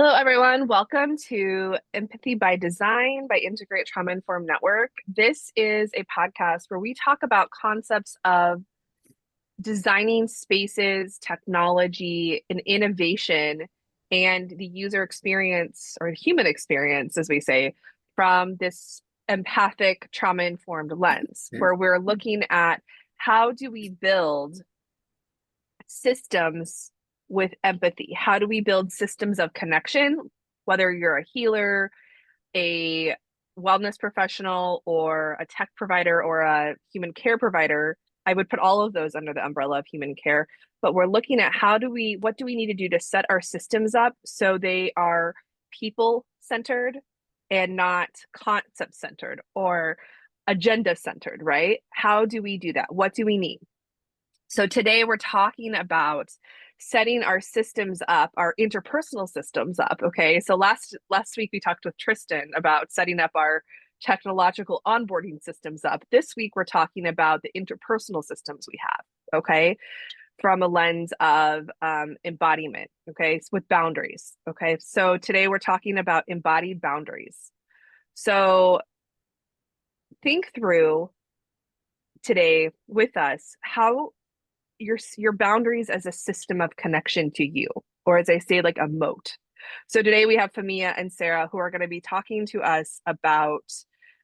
Hello, everyone. Welcome to Empathy by Design by Integrate Trauma Informed Network. This is a podcast where we talk about concepts of designing spaces, technology, and innovation, and the user experience or human experience, as we say, from this empathic, trauma informed lens, where we're looking at how do we build systems with empathy? How do we build systems of connection, whether you're a healer, a wellness professional, or a tech provider, or a human care provider? I would put all of those under the umbrella of human care. But we're looking at what do we need to do to set our systems up so they are people centered and not concept centered or agenda centered, right? How do we do that? What do we need? So today we're talking about setting our systems up, our interpersonal systems up. Okay. So last week we talked with Tristan about setting up our technological onboarding systems up. This week we're talking about the interpersonal systems we have. Okay. From a lens of embodiment. Okay. So with boundaries. Okay. So today we're talking about embodied boundaries. So think through today with us how your boundaries as a system of connection to you, or as I say, like a moat. So today we have Fihmiya and Sarah who are going to be talking to us about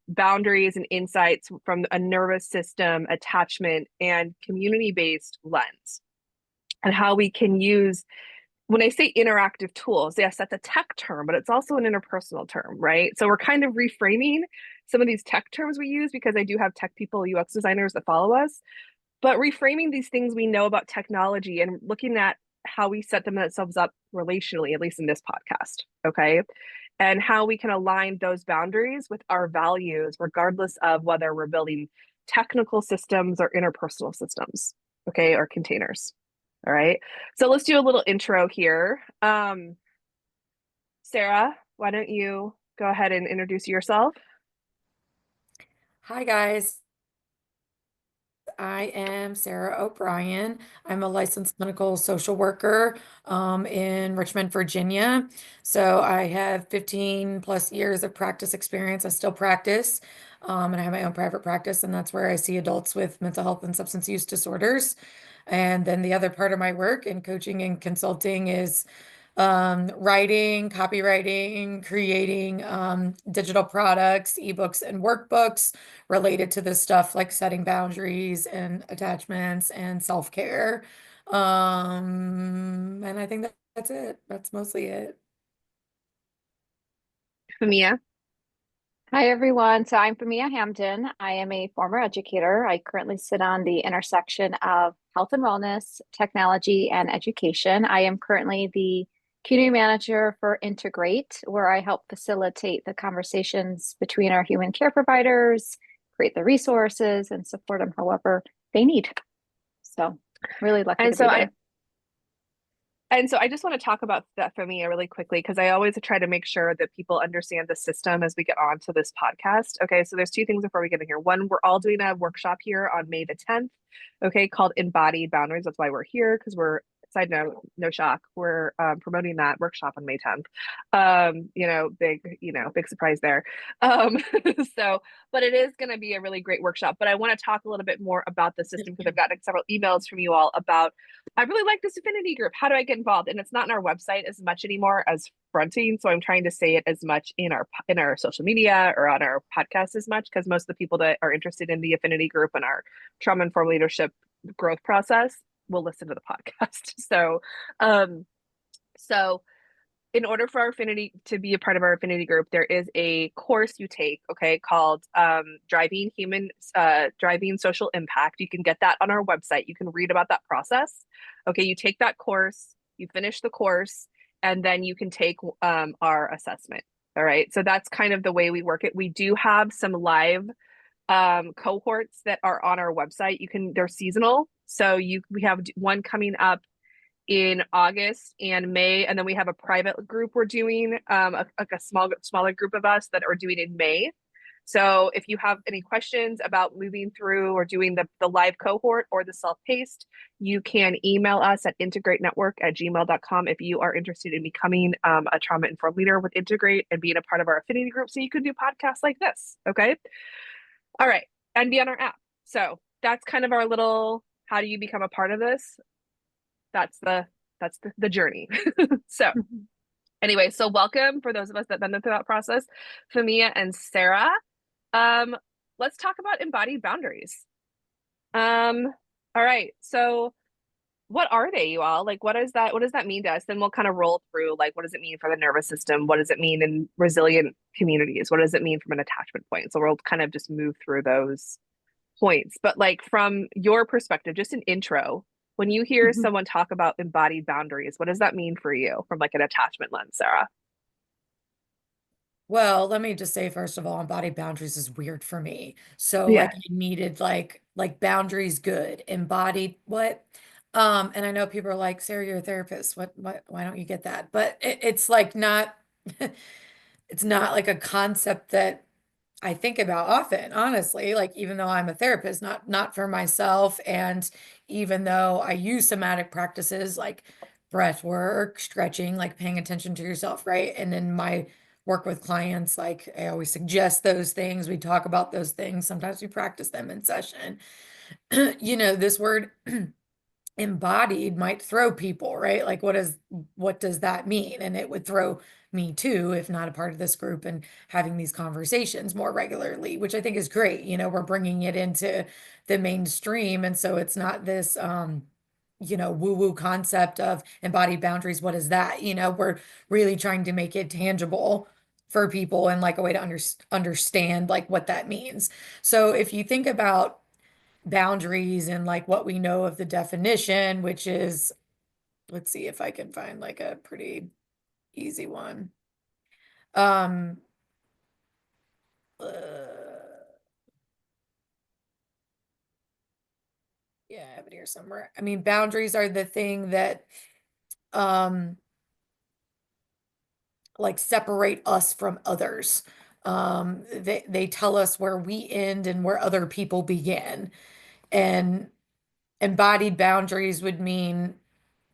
boundaries and insights from a nervous system, attachment, and community-based lens, and how we can use, when I say interactive tools, yes, that's a tech term, but it's also an interpersonal term, right? So we're kind of reframing some of these tech terms we use because I do have tech people, UX designers that follow us, but reframing these things we know about technology and looking at how we set themselves up relationally, at least in this podcast, okay? And how we can align those boundaries with our values, regardless of whether we're building technical systems or interpersonal systems, okay, or containers. All right. So let's do a little intro here. Sarah, why don't you go ahead and introduce yourself? Hi, guys. I am Sarah O'Brien. I'm a licensed clinical social worker in Richmond, Virginia. So I have 15 plus years of practice experience. I still practice, and I have my own private practice, and that's where I see adults with mental health and substance use disorders. And then the other part of my work in coaching and consulting is writing, copywriting, creating digital products, ebooks, and workbooks related to this stuff, like setting boundaries and attachments and self-care. And I think that's it. That's mostly it. Fihmiya. Hi, everyone. So I'm Fihmiya Hamdan. I am a former educator. I currently sit on the intersection of health and wellness, technology, and education. I am currently the community manager for Integrate, where I help facilitate the conversations between our human care providers, create the resources, and support them however they need. So really lucky And to be so there. I just want to talk about that for me really quickly because I always try to make sure that people understand the system as we get on to this podcast. Okay, so there's two things before we get in here. One, we're all doing a workshop here on May the 10th, okay, called Embodied Boundaries. That's why we're here, because we're, side note, no shock, we're promoting that workshop on May 10th. Big surprise there. Um, so, but it is going to be a really great workshop. But I want to talk a little bit more about the system because I've gotten several emails from you all about, I really like this affinity group. How do I get involved? And it's not in our website as much anymore as fronting. So I'm trying to say it as much in our social media or on our podcast as much, because most of the people that are interested in the affinity group and our trauma informed leadership growth process will listen to the podcast. Um, so in order for our affinity to be a part of our affinity group, there is a course you take, okay, called Driving Social Impact. You can get that on our website. You can read about that process. Okay, you take that course, you finish the course, and then you can take our assessment. All right, so that's kind of the way we work it. We do have some live cohorts that are on our website. They're seasonal, so we have one coming up in August and May, and then we have a private group we're doing, a smaller group of us that are doing in May. So if you have any questions about moving through or doing the live cohort or the self-paced, you can email us at integratenetwork@gmail.com if you are interested in becoming a trauma-informed leader with Integrate and being a part of our affinity group so you can do podcasts like this, okay? All right, and be on our app. So that's kind of our little, how do you become a part of this? That's the journey. So anyway, so welcome for those of us that been through that process, Fihmiya and Sarah. Let's talk about embodied boundaries. All right, so what are they, you all? Like, what does that mean to us? Then we'll kind of roll through, like, what does it mean for the nervous system? What does it mean in resilient communities? What does it mean from an attachment point? So we'll kind of just move through those points. But like from your perspective, just an intro, when you hear someone talk about embodied boundaries, what does that mean for you from like an attachment lens, Sarah? Well, let me just say, first of all, embodied boundaries is weird for me. So Yeah. like I needed like boundaries good, embodied what? And I know people are like, Sarah, you're a therapist. What, why don't you get that? But it's like not, it's not like a concept that I think about often, honestly, like even though I'm a therapist, not for myself, and even though I use somatic practices like breath work, stretching, like paying attention to yourself, right? And in my work with clients, like I always suggest those things. We talk about those things. Sometimes we practice them in session. You know, this word embodied might throw people, right? Like what does that mean? And it would throw me too, if not a part of this group and having these conversations more regularly, which I think is great. You know, we're bringing it into the mainstream. And so it's not this, you know, woo-woo concept of embodied boundaries. What is that? You know, we're really trying to make it tangible for people and like a way to understand like what that means. So if you think about boundaries and like what we know of the definition, which is, let's see if I can find like a pretty easy one. Um, uh, yeah, I have it here somewhere. I mean, boundaries are the thing that um like separate us from others. They tell us where we end and where other people begin. And embodied boundaries would mean,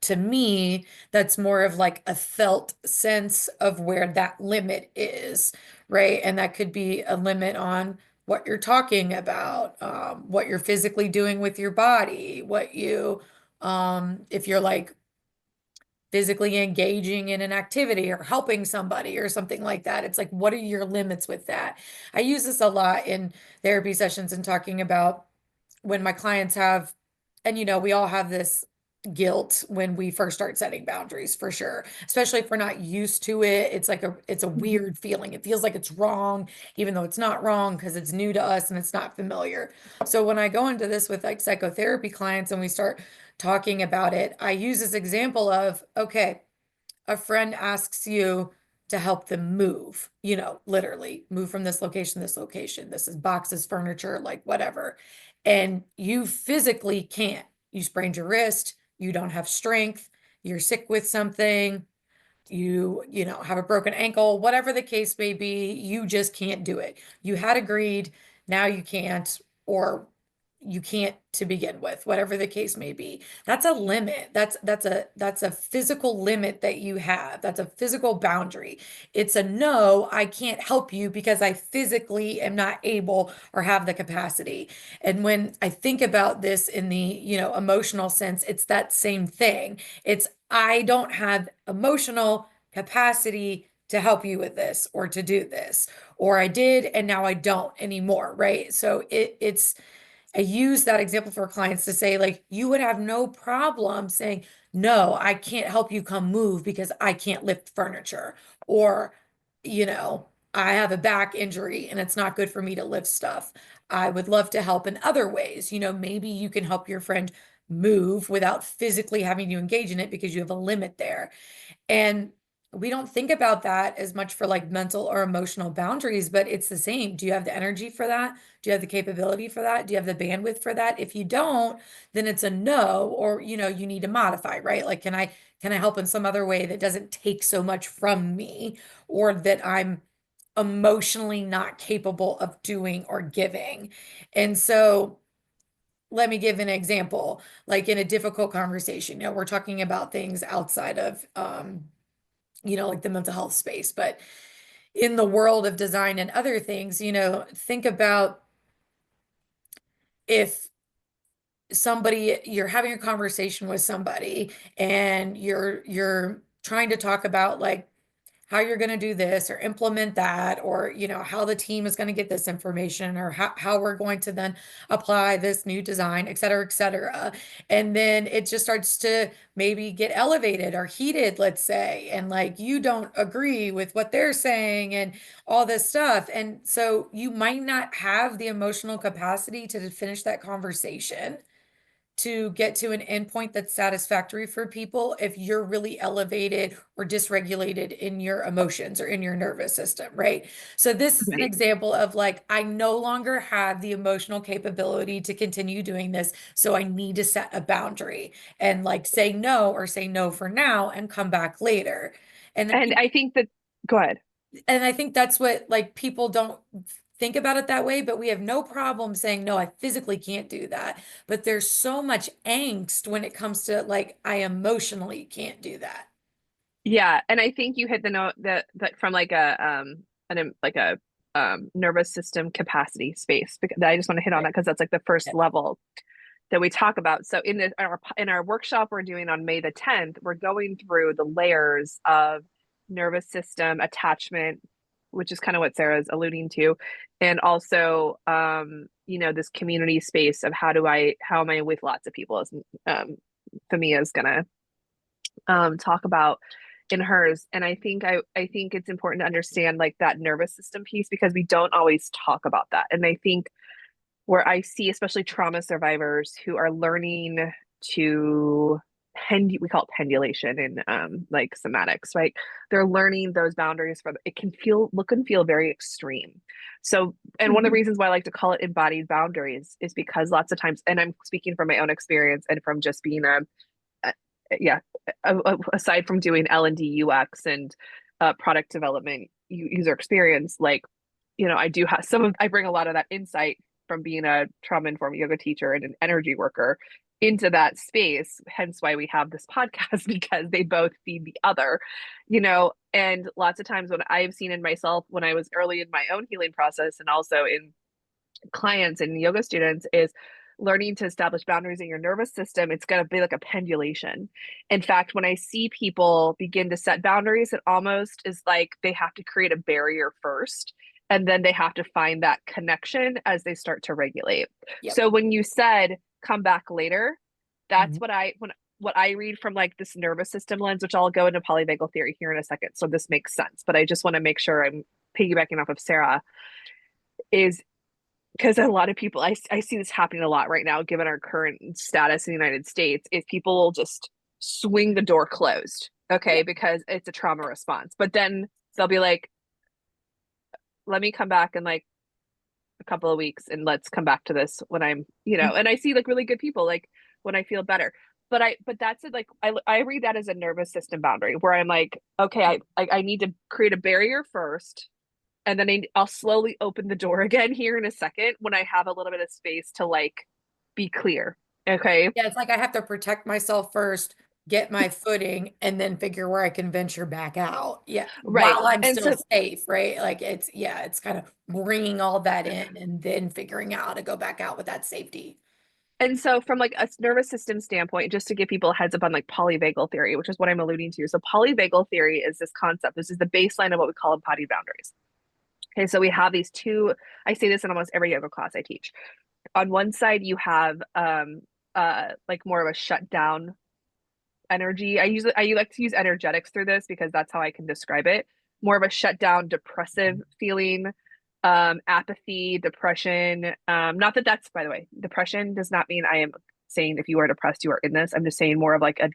to me, that's more of like a felt sense of where that limit is, right? And that could be a limit on what you're talking about, what you're physically doing with your body, if you're like physically engaging in an activity or helping somebody or something like that. It's like, what are your limits with that? I use this a lot in therapy sessions and talking about when my clients have, and you know, we all have this guilt when we first start setting boundaries for sure, especially if we're not used to it. It's a weird feeling. It feels like it's wrong, even though it's not wrong because it's new to us and it's not familiar. So when I go into this with like psychotherapy clients and we start talking about it, I use this example of, okay, a friend asks you to help them move, you know, literally move from this location to this location. This is boxes, furniture, like whatever. And you physically can't. You sprained your wrist, you don't have strength, you're sick with something, you know, have a broken ankle, whatever the case may be, you just can't do it. You had agreed, now you can't, or you can't to begin with, whatever the case may be. That's a limit. That's a physical limit that you have. That's a physical boundary. It's a no, I can't help you because I physically am not able or have the capacity. And when I think about this in the, you know, emotional sense, it's that same thing. It's I don't have emotional capacity to help you with this or to do this, or I did and now I don't anymore, right? So it's I use that example for clients to say, like, you would have no problem saying, no, I can't help you come move because I can't lift furniture. Or, you know, I have a back injury and it's not good for me to lift stuff. I would love to help in other ways. You know, maybe you can help your friend move without physically having to engage in it because you have a limit there. And we don't think about that as much for like mental or emotional boundaries, but it's the same. Do you have the energy for that? Do you have the capability for that? Do you have the bandwidth for that? If you don't, then it's a no, or you know, you need to modify, right? Like, can I help in some other way that doesn't take so much from me, or that I'm emotionally not capable of doing or giving. And so let me give an example, like in a difficult conversation, we're talking about things outside of, like the mental health space, but in the world of design and other things, think about if you're having a conversation with somebody and you're trying to talk about like how you're going to do this or implement that, or how the team is going to get this information, or how we're going to then apply this new design, et cetera, et cetera. And then it just starts to maybe get elevated or heated, let's say, and like you don't agree with what they're saying and all this stuff. And so you might not have the emotional capacity to finish that conversation, to get to an endpoint that's satisfactory for people if you're really elevated or dysregulated in your emotions or in your nervous system, right? So this is an Right. example of like, I no longer have the emotional capability to continue doing this, so I need to set a boundary and like say no, or say no for now and come back later. And And I think that, go ahead. and I think that's what, like, people don't think about it that way, but we have no problem saying, no, I physically can't do that. But there's so much angst when it comes to like, I emotionally can't do that. Yeah, and I think you hit the note that from like a nervous system capacity space. Because I just want to hit on that because that's like the first Yeah. level that we talk about. So in our workshop we're doing on May the 10th, we're going through the layers of nervous system attachment, which is kind of what Sarah's alluding to, and also this community space of how am I with lots of people, as Fihmiya is gonna talk about in hers. And I think it's important to understand like that nervous system piece, because we don't always talk about that. And I think where I see especially trauma survivors who are learning to we call it pendulation in like somatics, right? They're learning those boundaries for it can look and feel very extreme. So, and one of the reasons why I like to call it embodied boundaries is because lots of times, and I'm speaking from my own experience and from just being yeah, aside from doing L&D UX and product development user experience, like, I do have I bring a lot of that insight from being a trauma-informed yoga teacher and an energy worker into that space, hence why we have this podcast, because they both feed the other, and lots of times what I've seen in myself when I was early in my own healing process and also in clients and yoga students is learning to establish boundaries in your nervous system. It's going to be like a pendulation. In fact, when I see people begin to set boundaries, it almost is like they have to create a barrier first, and then they have to find that connection as they start to regulate. Yep. So when you said come back later, that's Mhm. what I read from like this nervous system lens, which I'll go into polyvagal theory here in a second. So this makes sense, but I just want to make sure I'm piggybacking off of Sarah, is because a lot of people, I see this happening a lot right now, given our current status in the United States, is people will just swing the door closed, okay, Yeah. because it's a trauma response. But then they'll be like, let me come back in like a couple of weeks and let's come back to this when I'm, and I see like really good people, like when I feel better. But that's it. Like I read that as a nervous system boundary where I'm like, okay, I need to create a barrier first, and then I'll slowly open the door again here in a second when I have a little bit of space to like be clear. Okay. Yeah, it's like I have to protect myself first, get my footing, and then figure where I can venture back out. Yeah, Right. while I'm And still so, safe, right? Like it's kind of bringing all that in and then figuring out how to go back out with that safety. from like a nervous system standpoint, just to give people a heads up on like polyvagal theory, which is what I'm alluding to. So polyvagal theory is this concept. This is the baseline of what we call embodied boundaries. Okay. So we have these two, I say this in almost every yoga class I teach. On one side, you have like more of a shutdown energy. I like to use energetics through this because that's how I can describe it. More of a shutdown, depressive feeling, apathy, depression. Not that that's, by the way, depression does not mean I am saying if you are depressed, you are in this. I'm just saying more of like a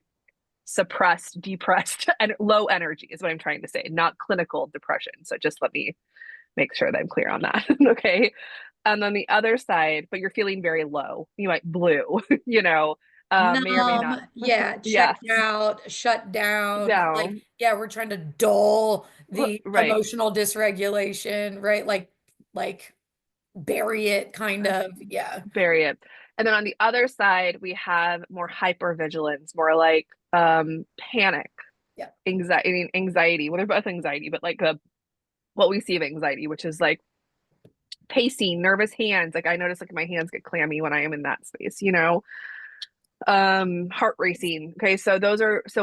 suppressed, depressed, and low energy is what I'm trying to say, not clinical depression. So just let me make sure that I'm clear on that. Okay. And on the other side, but you're feeling very low, you might blue, may or may not. Yeah, Yes, checked out, shut down. Like, down. yeah, we're trying to dull the Right. emotional dysregulation, right? Like bury it kind of. Yeah. Bury it. And then on the other side, we have more hypervigilance, more like panic, Yeah. anxiety. Well, they're both anxiety, but like what we see of anxiety, which is like pacing, nervous hands. Like I notice like my hands get clammy when I am in that space, you know. Heart racing. Okay, so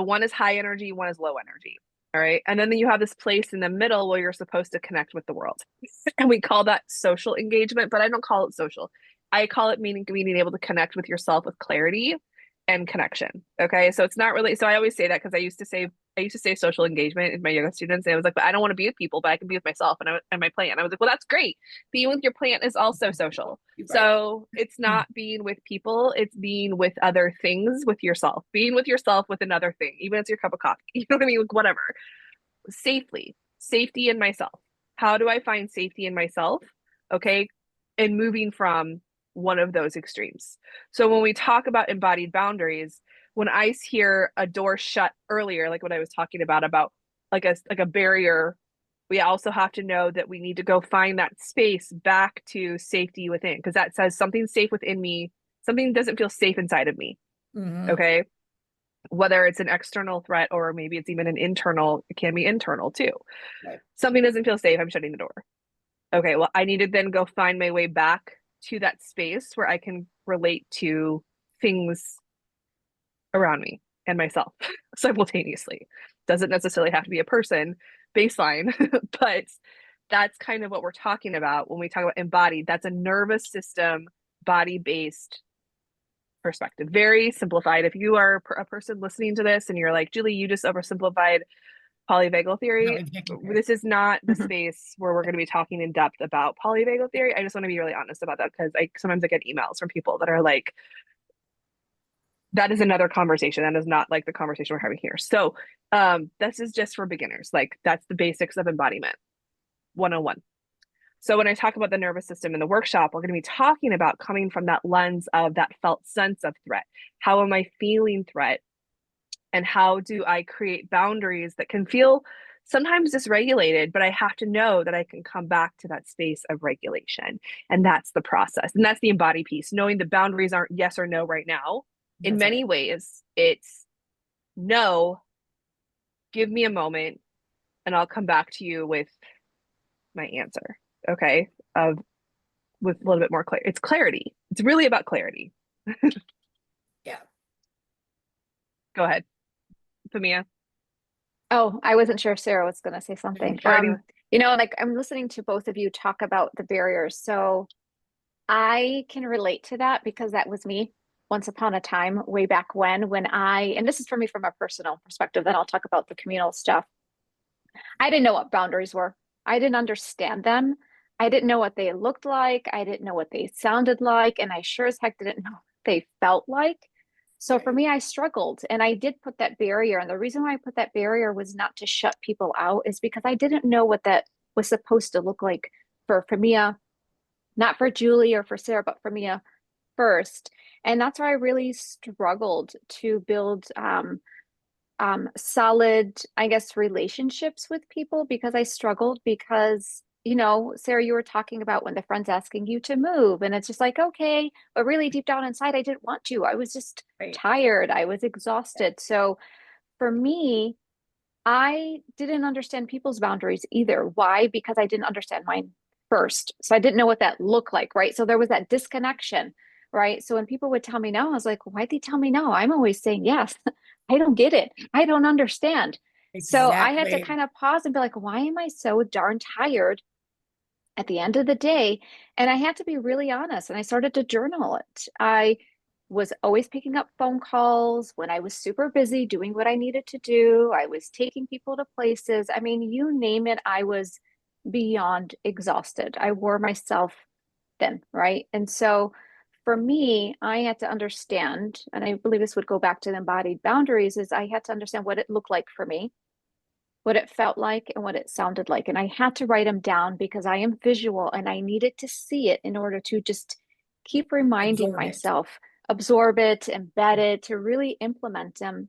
one is high energy, one is low energy. All right. And then you have this place in the middle where you're supposed to connect with the world. And we call that social engagement, but I don't call it social. I call it meaning being able to connect with yourself with clarity and connection. Okay. So it's not really, so I always say that because I used to say social engagement in my yoga students. And I was like, but I don't want to be with people, but I can be with myself and my plant. I was like, well, that's great. Being with your plant is also social. Right. So it's not being with people, it's being with other things with yourself, being with yourself with another thing, even if it's your cup of coffee, you know what I mean? Like whatever. Safety in myself. How do I find safety in myself? Okay. And moving from one of those extremes. So when we talk about embodied boundaries, when I hear a door shut earlier, like what I was talking about like a barrier, we also have to know that we need to go find that space back to safety within, because that says something safe within me, something doesn't feel safe inside of me. Okay. Whether it's an external threat or maybe it's even an internal, it can be internal too. Right. Something doesn't feel safe, I'm shutting the door. Okay, well, I need to then go find my way back to that space where I can relate to things around me and myself simultaneously. Doesn't necessarily have to be a person baseline, but that's kind of what we're talking about when we talk about embodied. That's a nervous system, body-based perspective. Very simplified. If you are a person listening to this and you're like, Julie, you just oversimplified polyvagal theory, this is not the space where we're going to be talking in depth about polyvagal theory. I just want to be really honest about that because sometimes I get emails from people that are like, that is another conversation. That is not like the conversation we're having here. So this is just for beginners. Like that's the basics of embodiment 101. So when I talk about the nervous system in the workshop, we're going to be talking about coming from that lens of that felt sense of threat. How am I feeling threat? And how do I create boundaries that can feel sometimes dysregulated, but I have to know that I can come back to that space of regulation. And that's the process. And that's the embody piece, knowing the boundaries aren't yes or no right now. In many ways, it's no, give me a moment and I'll come back to you with my answer. Okay. With a little bit more clarity. It's clarity. It's really about clarity. Yeah. Go ahead, Fihmiya. Oh, I wasn't sure if Sarah was going to say something. You know, like I'm listening to both of you talk about the barriers. So I can relate to that because that was me once upon a time, way back when and this is for me from a personal perspective, then I'll talk about the communal stuff. I didn't know what boundaries were. I didn't understand them. I didn't know what they looked like. I didn't know what they sounded like. And I sure as heck didn't know what they felt like. So for me, I struggled and I did put that barrier. And the reason why I put that barrier was not to shut people out is because I didn't know what that was supposed to look like for Fihmiya, not for Julie or for Sarah, but for Fihmiya first. And that's why I really struggled to build solid, I guess, relationships with people because I struggled because, you know, Sarah, you were talking about when the friend's asking you to move and it's just like, okay, but really deep down inside, I didn't want to. I was just tired. I was exhausted. So for me, I didn't understand people's boundaries either. Why? Because I didn't understand mine first. So I didn't know what that looked like, right? So there was that disconnection, right? So when people would tell me no, I was like, why'd they tell me no? I'm always saying yes. I don't get it. I don't understand. So I had to kind of pause and be like, why am I so darn tired at the end of the day? And I had to be really honest. And I started to journal it. I was always picking up phone calls when I was super busy doing what I needed to do. I was taking people to places. I mean, you name it, I was beyond exhausted. I wore myself thin, right? And so for me, I had to understand, and I believe this would go back to the embodied boundaries, is I had to understand what it looked like for me, what it felt like, and what it sounded like. And I had to write them down because I am visual and I needed to see it in order to just keep reminding myself, absorb it, embed it, to really implement them.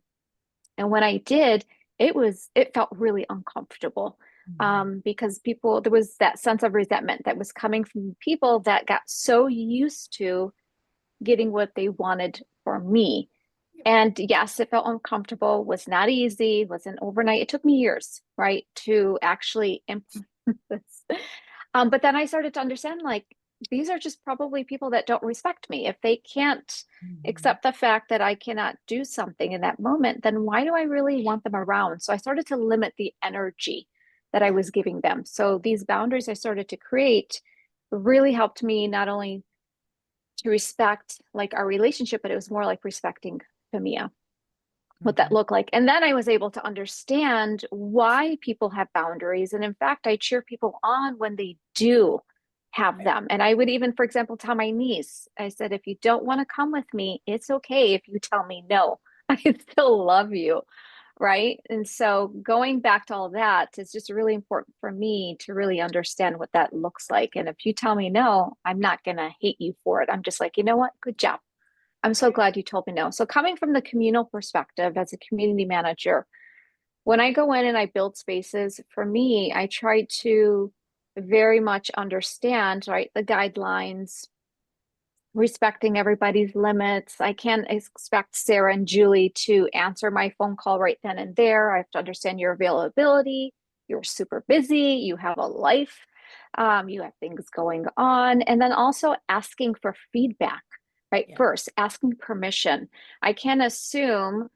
And when I did, it felt really uncomfortable. Because there was that sense of resentment that was coming from people that got so used to getting what they wanted from me. And yes, it felt uncomfortable, was not easy, wasn't overnight. It took me years, right, to actually implement this. But then I started to understand, like, these are just probably people that don't respect me. If they can't accept the fact that I cannot do something in that moment, then why do I really want them around? So I started to limit the energy that I was giving them. So these boundaries I started to create really helped me not only to respect like our relationship, but it was more like respecting Fihmiya, what that looked like. And then I was able to understand why people have boundaries. And in fact, I cheer people on when they do have them. And I would even, for example, tell my niece, I said, if you don't want to come with me, it's okay if you tell me no. I still love you. Right. And so going back to all that is just really important for me to really understand what that looks like. And if you tell me no, I'm not going to hate you for it. I'm just like, you know what? Good job. I'm so glad you told me no. So coming from the communal perspective as a community manager, when I go in and I build spaces, for me, I try to very much understand, right, the guidelines, respecting everybody's limits. I can't expect Sarah and Julie to answer my phone call right then and there. I have to understand your availability. You're super busy. You have a life. You have things going on. And then also asking for feedback, right? Yeah. First, asking permission. I can assume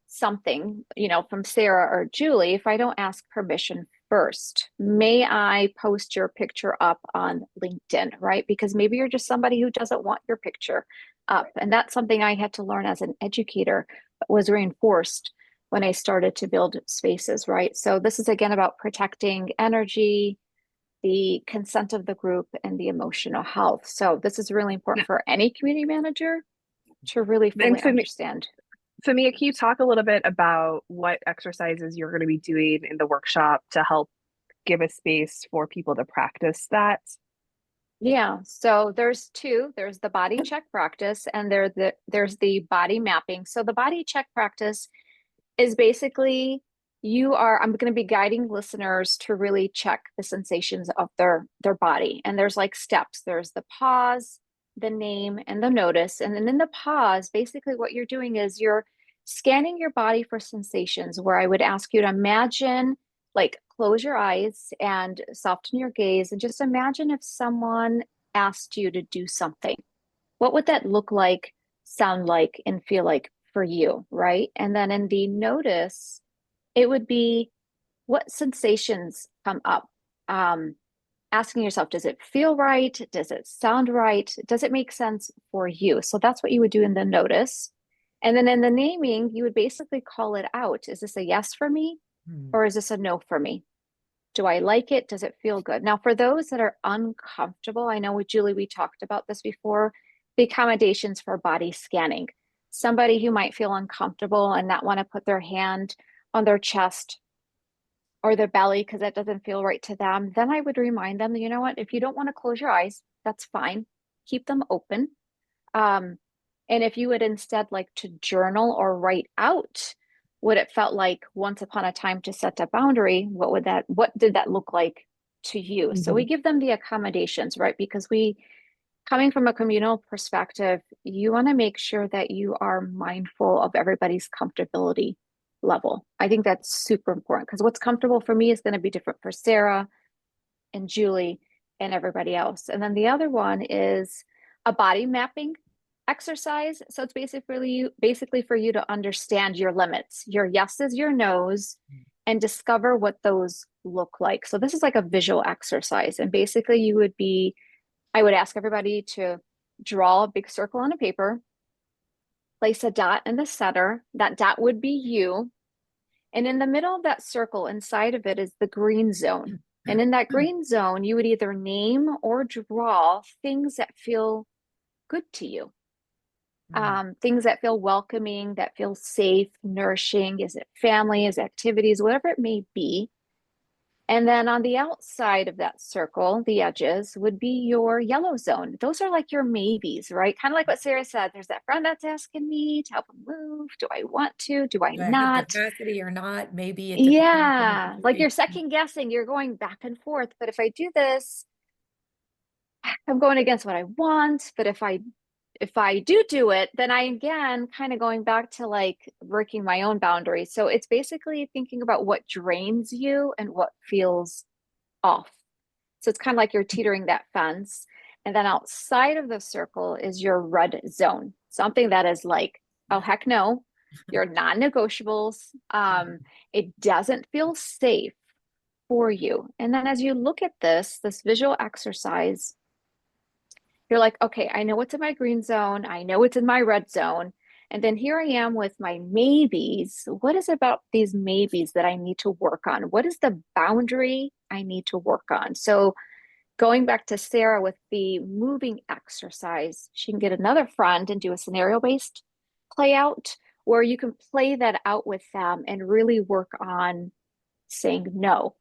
something, from Sarah or Julie if I don't ask permission first. May I post your picture up on LinkedIn, right? Because maybe you're just somebody who doesn't want your picture up. And that's something I had to learn as an educator, but was reinforced when I started to build spaces, right? So this is again about protecting energy, the consent of the group, and the emotional health. So this is really important for any community manager to really fully understand. Fihmiya, can you talk a little bit about what exercises you're going to be doing in the workshop to help give a space for people to practice that? Yeah, so there's two. There's the body check practice and there's the body mapping. So the body check practice is basically I'm going to be guiding listeners to really check the sensations of their body. And there's like steps. There's the pause, the name, and the notice. And then in the pause, basically what you're doing is you're scanning your body for sensations, where I would ask you to imagine, like, close your eyes and soften your gaze and just imagine if someone asked you to do something. What would that look like, sound like, and feel like for you, right? And then in the notice, it would be what sensations come up. Asking yourself, does it feel right? Does it sound right? Does it make sense for you? So that's what you would do in the notice. And then in the naming, you would basically call it out. Is this a yes for me? Or is this a no for me? Do I like it? Does it feel good? Now, for those that are uncomfortable, I know with Julie, we talked about this before, the accommodations for body scanning. Somebody who might feel uncomfortable and not want to put their hand on their chest or their belly because that doesn't feel right to them, then I would remind them, you know what, if you don't want to close your eyes, that's fine. Keep them open. And if you would instead like to journal or write out what it felt like once upon a time to set a boundary, what did that look like to you? So we give them the accommodations, right? Because coming from a communal perspective, you want to make sure that you are mindful of everybody's comfortability level. I think that's super important because what's comfortable for me is going to be different for Sarah and Julie and everybody else. And then the other one is a body mapping exercise. So it's basically for you to understand your limits, your yeses, your nos, and discover what those look like. So this is like a visual exercise. And basically I would ask everybody to draw a big circle on a paper, place a dot in the center. That dot would be you. And in the middle of that circle, inside of it is the green zone. And in that green zone, you would either name or draw things that feel good to you. Things that feel welcoming, that feel safe, nourishing. Is it family? Is it activities? Whatever it may be. And then on the outside of that circle, the edges would be your yellow zone. Those are like your maybes, right? Kind of like what Sarah said. There's that friend that's asking me to help them move. Do I want to? Do I Do I have the not? capacity or not? Maybe it depends on the Yeah, like you're situation. second guessing, you're going back and forth. But if I do this, I'm going against what I want. But if I do it, then I again kind of going back to like working my own boundaries. So it's basically thinking about what drains you and what feels off. So it's kind of like you're teetering that fence. And then outside of the circle is your red zone, something that is like, oh, heck no, your non-negotiables. It doesn't feel safe for you. And then as you look at this visual exercise, you're like, okay, I know what's in my green zone. I know it's in my red zone. And then here I am with my maybes. What is it about these maybes that I need to work on? What is the boundary I need to work on? So going back to Sarah with the moving exercise, she can get another friend and do a scenario-based play out where you can play that out with them and really work on saying no,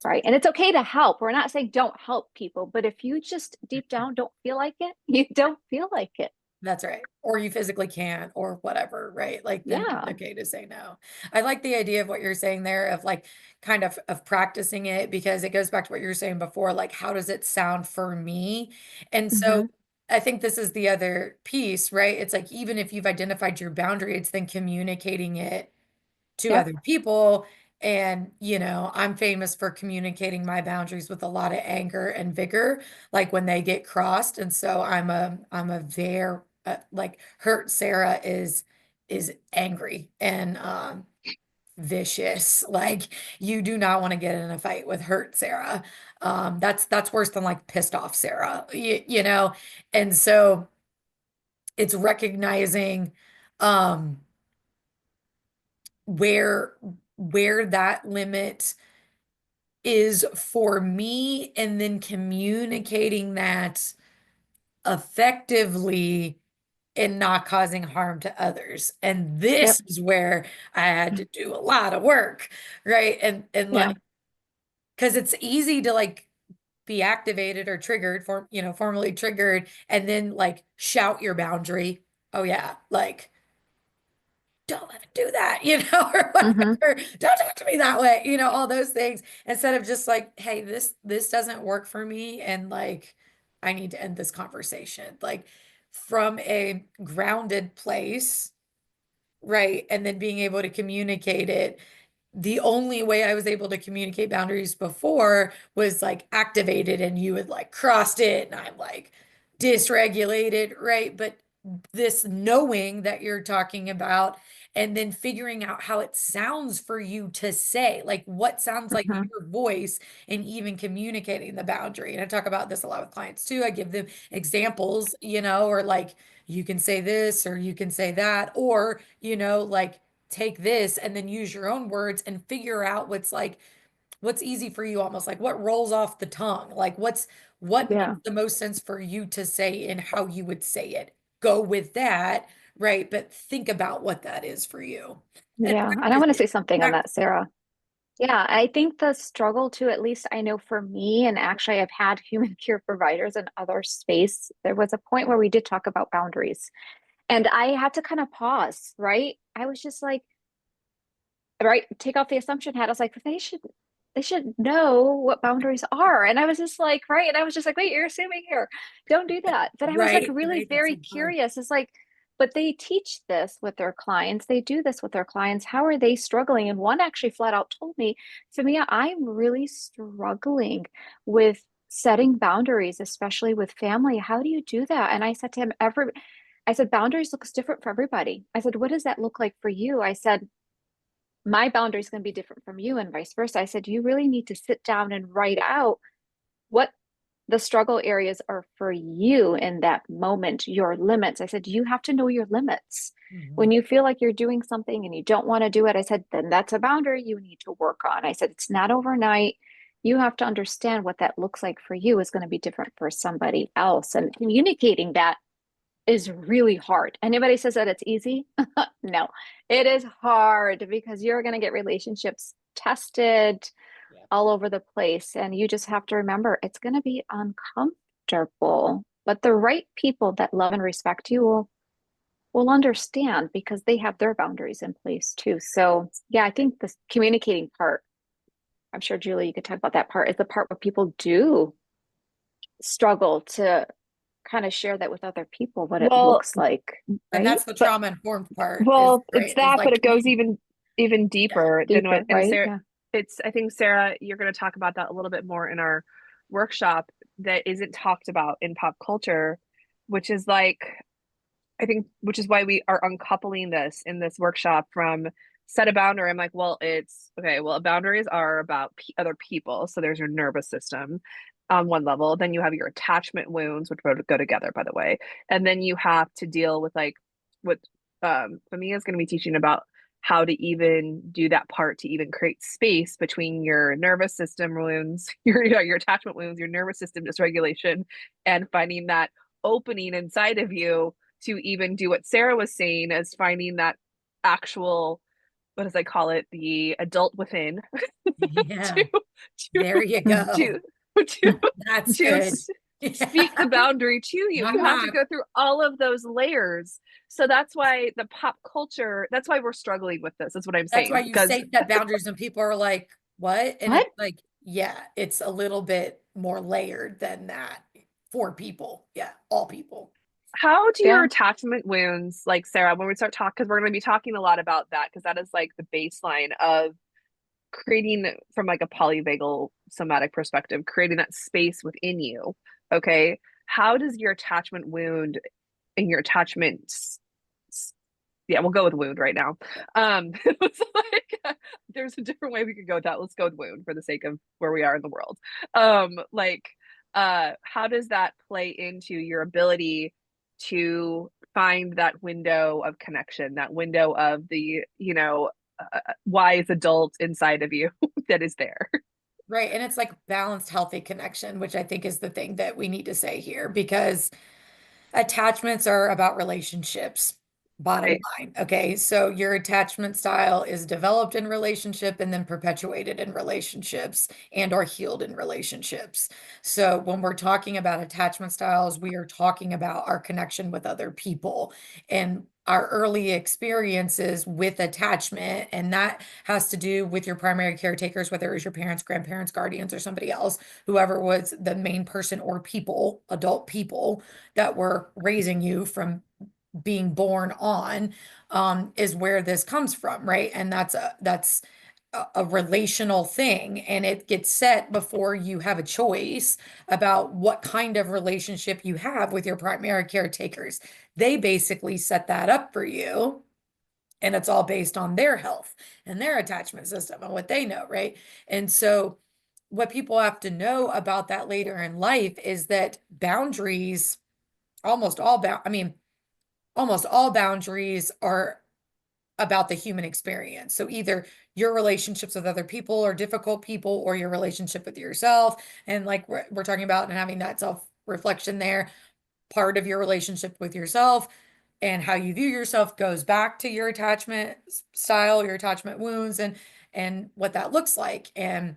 right? And it's okay to help. We're not saying don't help people, but if you just deep down don't feel like it, you don't feel like it. That's right. Or you physically can't or whatever, right? Like then it's Yeah. okay to say no. I like the idea of what you're saying there of like kind of practicing it because it goes back to what you were saying before, like how does it sound for me? And so Hmm. I think this is the other piece, right? It's like even if you've identified your boundary, it's then communicating it to Yep. other people. And, I'm famous for communicating my boundaries with a lot of anger and vigor, like when they get crossed. And so I'm a very, like hurt Sarah is angry and, vicious. Like you do not want to get in a fight with hurt Sarah. That's worse than like pissed off Sarah, And so it's recognizing, um, where that limit is for me and then communicating that effectively and not causing harm to others. And this Yep. is where I had to do a lot of work, right? And Yeah. like because it's easy to like be activated or triggered formally triggered and then like shout your boundary. Oh yeah, like don't let me do that, or Hmm. whatever. Don't talk to me that way, all those things instead of just like, hey, this doesn't work for me. And like, I need to end this conversation, like from a grounded place, right? And then being able to communicate it. The only way I was able to communicate boundaries before was like activated and you had like crossed it and I'm like dysregulated, right? But this knowing that you're talking about and then figuring out how it sounds for you to say, like what sounds like Hmm. your voice and even communicating the boundary. And I talk about this a lot with clients too. I give them examples, or like you can say this or you can say that, or, like take this and then use your own words and figure out what's easy for you, almost like what rolls off the tongue, like what makes Yeah. the most sense for you to say and how you would say it. Go with that, right? But think about what that is for you and Yeah. And I practice want to it. say something on that, Practice it. Sarah. Yeah, I think the struggle too, at least I know for me, and actually I've had human care providers in other space, there was a point where we did talk about boundaries. And I had to kind of pause, right? I was just like, right, take off the assumption hat. I was like, they should know what boundaries are. And I was just like, right. And I was just like, wait, you're assuming here. Don't do that. But I was like Right, really right. That's very so hard. curious. It's like, but they teach this with their clients. They do this with their clients. How are they struggling? And one actually flat out told me, Samia, I'm really struggling with setting boundaries, especially with family. How do you do that? And I said to him, I said, boundaries looks different for everybody. I said, what does that look like for you? I said, my boundary is going to be different from you and vice versa. I said, you really need to sit down and write out what the struggle areas are for you in that moment, your limits. I said, you have to know your limits. When Mhm. you feel like you're doing something and you don't want to do it, I said, then that's a boundary you need to work on. I said, it's not overnight. You have to understand what that looks like for you is going to be different for somebody else. And communicating that is really hard. Anybody says that it's easy? No, it is hard because you're going to get relationships tested Yeah. all over the place. And you just have to remember it's going to be uncomfortable, but the right people that love and respect you will understand because they have their boundaries in place too. So yeah, I think this communicating part, I'm sure Julie, you could talk about that part, is the part where people do struggle to kind of share that with other people, what it Well, looks like, And right? that's the but trauma informed part is well, it's right, is that, but like it goes community. even Yeah. deeper than what, Deeper, and right? Sarah, Yeah. it's, I think Sarah, you're going to talk about that a little bit more in our workshop that isn't talked about in pop culture, which is like, I think, which is why we are uncoupling this in this workshop from set a boundary. I'm like, well, it's okay. Well, boundaries are about other people. So there's your nervous system on one level. Then you have your attachment wounds, which go together, by the way. And then you have to deal with like what Fihmiya is going to be teaching about how to even do that part to even create space between your nervous system wounds, your attachment wounds, your nervous system dysregulation, and finding that opening inside of you to even do what Sarah was saying as finding that actual, what does I call it, the adult within Yeah. to There you go. to to That's to good. speak the Yeah. boundary to you. You have to Uh-huh. go through all of those layers. So that's why the pop culture, that's why we're struggling with this, is what I'm That's why saying. you Because say set boundaries and people are like, what? And What? it's like, yeah, it's a little bit more layered than that for people. Yeah, all people. how do your Yeah. attachment wounds, like Sarah, when we start talking, because we're going to be talking a lot about that, because that is like the baseline of creating from like a polyvagal somatic perspective, creating that space within you. Okay. How does your attachment wound and your attachment, yeah, we'll go with wound right now. It was like there's a different way we could go with that. Let's go with wound for the sake of where we are in the world. Like how does that play into your ability to find that window of connection, that window of the, wise adult inside of you that is there? Right. And it's like balanced, healthy connection, which I think is the thing that we need to say here because attachments are about relationships, bottom Right. line. Okay. So your attachment style is developed in relationship and then perpetuated in relationships and or healed in relationships. So when we're talking about attachment styles, we are talking about our connection with other people and our early experiences with attachment. And that has to do with your primary caretakers, whether it was your parents, grandparents, guardians, or somebody else, whoever was the main person or people, adult people that were raising you from being born on, is where this comes from, right? And that's a relational thing, and it gets set before you have a choice about what kind of relationship you have with your primary caretakers. They basically set that up for you. And it's all based on their health and their attachment system and what they know, right? And so, what people have to know about that later in life is that boundaries, I mean, almost all boundaries are about the human experience. So either your relationships with other people are difficult people or your relationship with yourself. And like we're talking about and having that self-reflection there, part of your relationship with yourself and how you view yourself goes back to your attachment style, your attachment wounds and what that looks like. And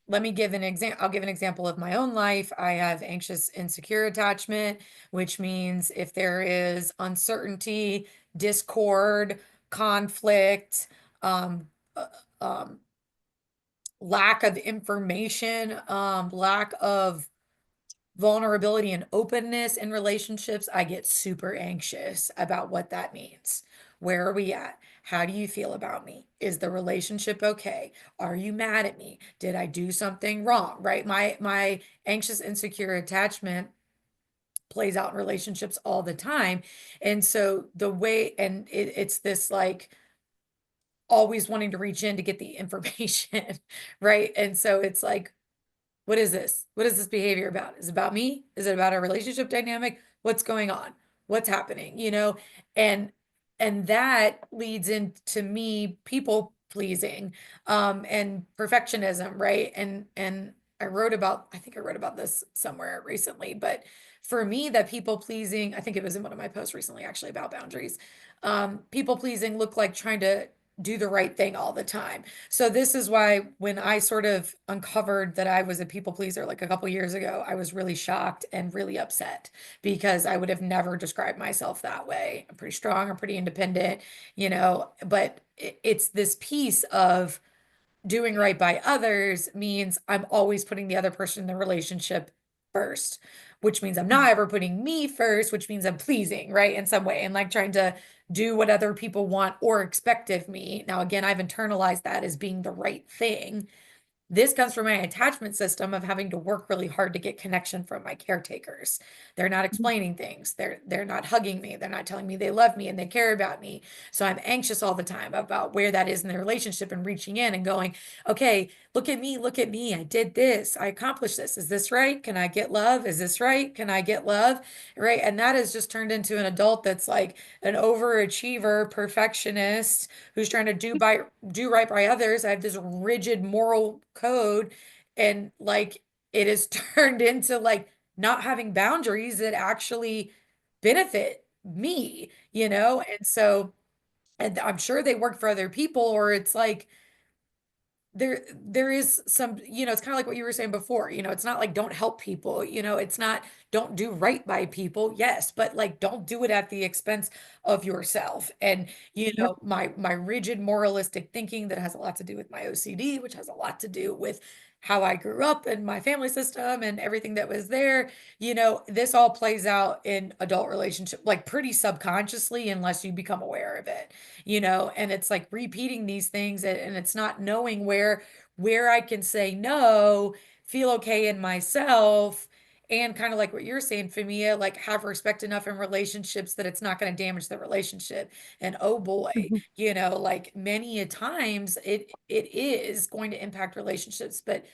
let me give an example. I'll give an example of my own life. I have anxious, insecure attachment, which means if there is uncertainty, discord, conflict, um, uh, um, lack of information, lack of vulnerability and openness in relationships, I get super anxious about what that means. Where are we at? How do you feel about me? Is the relationship okay? Are you mad at me? Did I do something wrong? Right? My anxious, insecure attachment plays out in relationships all the time. And so the way, and it's this like always wanting to reach in to get the information, right? And so it's like, what is this? What is this behavior about? Is it about me? Is it about our relationship dynamic? What's going on? What's happening? And that leads into me people pleasing, and perfectionism, right? And I think I wrote about this somewhere recently, but for me, that people pleasing, I think it was in one of my posts recently, actually, about boundaries. People pleasing look like trying to do the right thing all the time. So this is why when I sort of uncovered that I was a people pleaser like a couple years ago, I was really shocked and really upset because I would have never described myself that way. I'm pretty strong, I'm pretty independent, but it's this piece of doing right by others means I'm always putting the other person in the relationship first, which means I'm not ever putting me first, which means I'm pleasing, right? In some way, and like trying to do what other people want or expect of me. Now, again, I've internalized that as being the right thing. This comes from my attachment system of having to work really hard to get connection from my caretakers. They're not explaining things. They're not hugging me. They're not telling me they love me and they care about me. So I'm anxious all the time about where that is in the relationship and reaching in and going, okay, look at me, look at me. I did this. I accomplished this. Is this right? Can I get love? Is this right? Can I get love? Right. And that has just turned into an adult that's like an overachiever, perfectionist who's trying to do right by others. I have this rigid moral code, and like it has turned into like not having boundaries that actually benefit me, And so, and I'm sure they work for other people, or it's like there is some, it's kind of like what you were saying before, it's not like don't help people, it's not don't do right by people, yes, but like don't do it at the expense of yourself. And Yep. my rigid moralistic thinking that has a lot to do with my OCD, which has a lot to do with how I grew up and my family system and everything that was there, this all plays out in adult relationship like pretty subconsciously unless you become aware of it, and it's like repeating these things, and it's not knowing where I can say no, feel okay in myself, and kind of like what you're saying, Fihmiya, like have respect enough in relationships that it's not going to damage the relationship. And oh boy, Mhm. like many a times it is going to impact relationships, but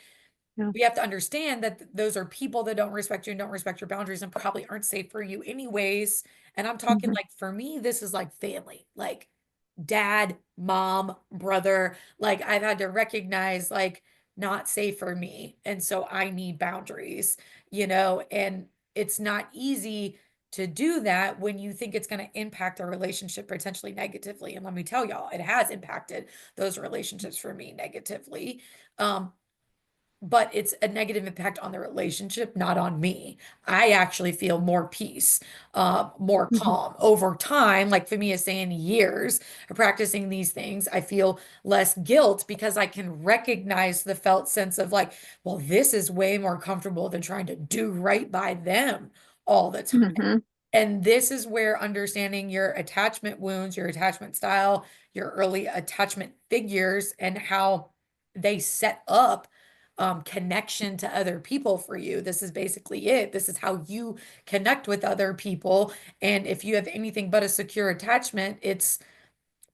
Yeah. we have to understand that those are people that don't respect you and don't respect your boundaries and probably aren't safe for you anyways. And I'm talking Mhm. like for me, this is like family, like dad, mom, brother. Like I've had to recognize like not safe for me. And so I need boundaries, and it's not easy to do that when you think it's going to impact a relationship potentially negatively. And let me tell y'all, it has impacted those relationships for me negatively. Um, but it's a negative impact on the relationship, not on me. I actually feel more peace, more Mhm. calm over time. Like for me, is saying years of practicing these things, I feel less guilt because I can recognize the felt sense of like, well, this is way more comfortable than trying to do right by them all the time. Mhm. And this is where understanding your attachment wounds, your attachment style, your early attachment figures, and how they set up connection to other people for you. This is basically it. This is how you connect with other people. And if you have anything but a secure attachment, it's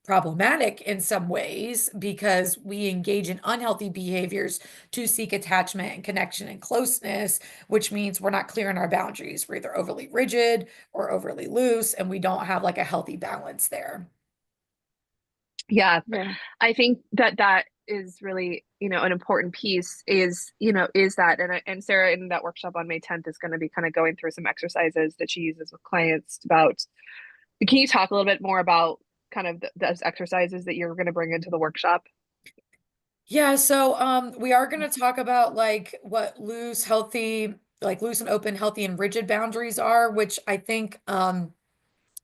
problematic in some ways because we engage in unhealthy behaviors to seek attachment and connection and closeness, which means we're not clear on our boundaries. We're either overly rigid or overly loose, and we don't have like a healthy balance there. Yeah, Yeah. I think that is really, an important piece is that, and Sarah in that workshop on May 10th is going to be kind of going through some exercises that she uses with clients about, can you talk a little bit more about kind of those exercises that you're going to bring into the workshop? Yeah, so we are going to talk about like what loose, healthy, like loose and open, healthy and rigid boundaries are, which I think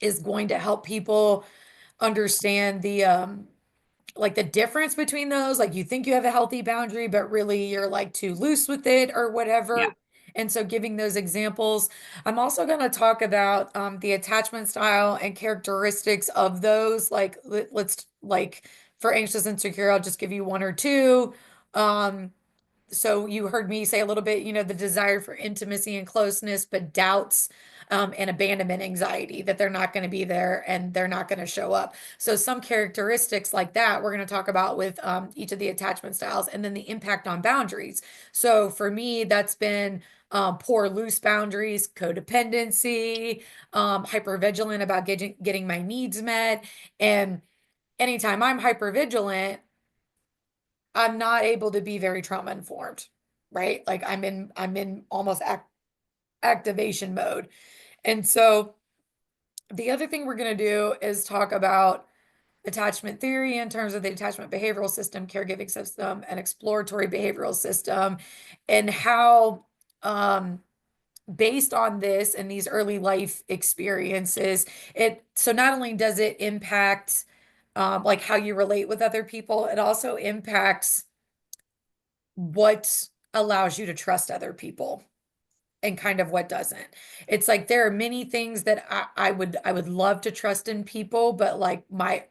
is going to help people understand the like the difference between those. Like you think you have a healthy boundary, but really you're like too loose with it or Yeah. whatever. And so giving those examples, I'm also going to talk about the attachment style and characteristics of those. Like let's like for anxious and insecure, I'll just give you one or two. Um, so you heard me say a little bit, the desire for intimacy and closeness, but doubts and abandonment anxiety that they're not going to be there and they're not going to show up. So some characteristics like that we're going to talk about with each of the attachment styles, and then the impact on boundaries. So for me, that's been poor loose boundaries, codependency, hypervigilant about getting my needs met. And anytime I'm hypervigilant, I'm not able to be very trauma informed, right? Like I'm in almost activation mode. And so the other thing we're going to do is talk about attachment theory in terms of the attachment behavioral system, caregiving system, and exploratory behavioral system, and how, based on this and these early life experiences, so not only does it impact like how you relate with other people, it also impacts what allows you to trust other people and kind of what doesn't. It's like there are many things that I would love to trust in people, but like my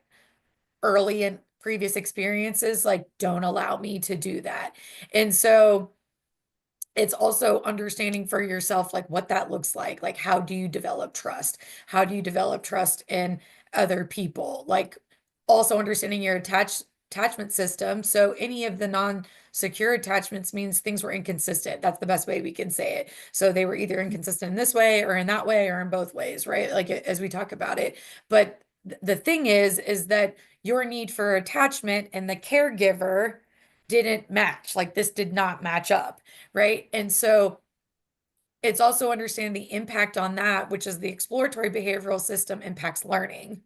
early and previous experiences like don't allow me to do that. And so it's also understanding for yourself like what that looks like how do you develop trust, how do you develop trust in other people, like also understanding your attachment system. So any of the non-secure attachments means things were inconsistent. That's the best way we can say it. So they were either inconsistent in this way or in that way or in both ways, right? Like as we talk about it. But the thing is that your need for attachment and the caregiver didn't match. Like this did not match up, right? And so it's also understanding the impact on that, which is the exploratory behavioral system impacts learning.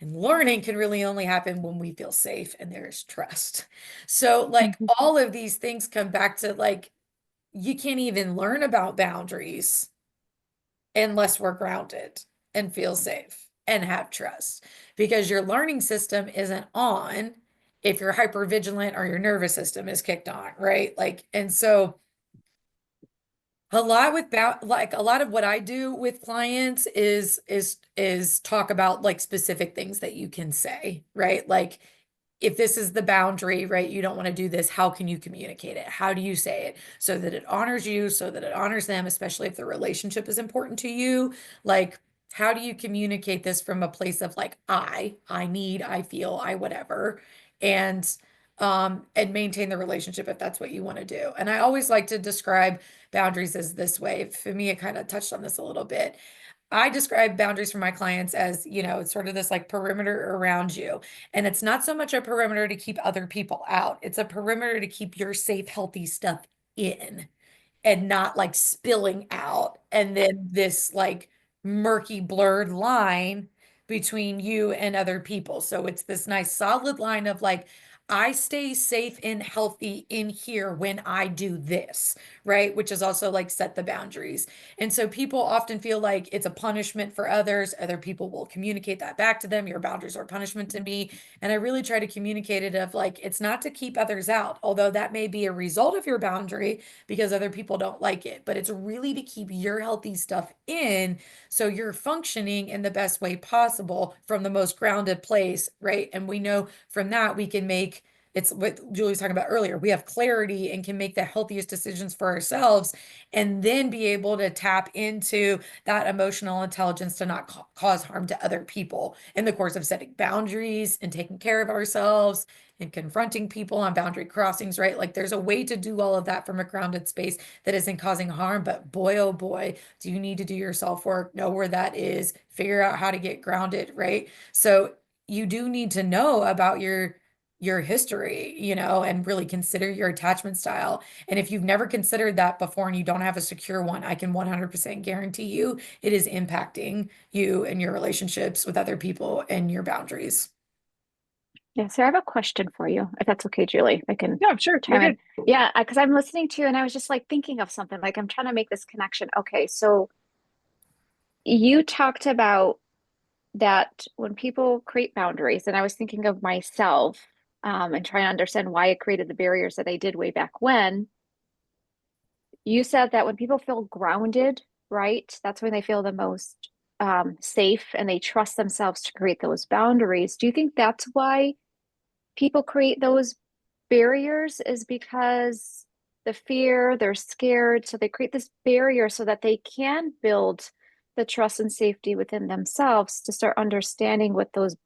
And learning can really only happen when we feel safe and there's trust. So like all of these things come back to like, you can't even learn about boundaries unless we're grounded and feel safe and have trust, because your learning system isn't on if you're hyper vigilant or your nervous system is kicked on, right? Like, and so a lot with like a lot of what I do with clients is talk about like specific things that you can say, right? Like if this is the boundary, right, you don't want to do this, how can you communicate it? How do you say it so that it honors you, so that it honors them, especially if the relationship is important to you? Like, how do you communicate this from a place of like, I need, I feel, I whatever, and maintain the relationship if that's what you want to do. And I always like to describe boundaries as this way. For me, it kind of touched on this a little bit. I describe boundaries for my clients as, it's sort of this like perimeter around you. And it's not so much a perimeter to keep other people out. It's a perimeter to keep your safe, healthy stuff in and not like spilling out. And then this like murky, blurred line between you and other people. So it's this nice solid line of like, I stay safe and healthy in here when I do this, right? Which is also like set the boundaries. And so people often feel like it's a punishment for others. Other people will communicate that back to them. Your boundaries are punishment to me. And I really try to communicate it of like, it's not to keep others out, although that may be a result of your boundary because other people don't like it, but it's really to keep your healthy stuff in so you're functioning in the best way possible from the most grounded place, right? And we know from that we can make, it's what Julie was talking about earlier. We have clarity and can make the healthiest decisions for ourselves and then be able to tap into that emotional intelligence to not cause harm to other people in the course of setting boundaries and taking care of ourselves and confronting people on boundary crossings, right? Like there's a way to do all of that from a grounded space that isn't causing harm. But boy, oh boy, do you need to do your self work, know where that is, figure out how to get grounded, right? So you do need to know about your history, and really consider your attachment style. And if you've never considered that before and you don't have a secure one, I can 100% guarantee you it is impacting you and your relationships with other people and your boundaries. Yeah, so I have a question for you, if that's okay, Julie. I can Yeah, sure. chime in. Yeah, because I'm listening to you and I was just like thinking of something, like I'm trying to make this connection. Okay, so you talked about that when people create boundaries, and I was thinking of myself, and trying to understand why I created the barriers that I did way back when. You said that when people feel grounded, right, that's when they feel the most safe and they trust themselves to create those boundaries. Do you think that's why people create those barriers, is because the fear, they're scared, so they create this barrier so that they can build the trust and safety within themselves to start understanding what those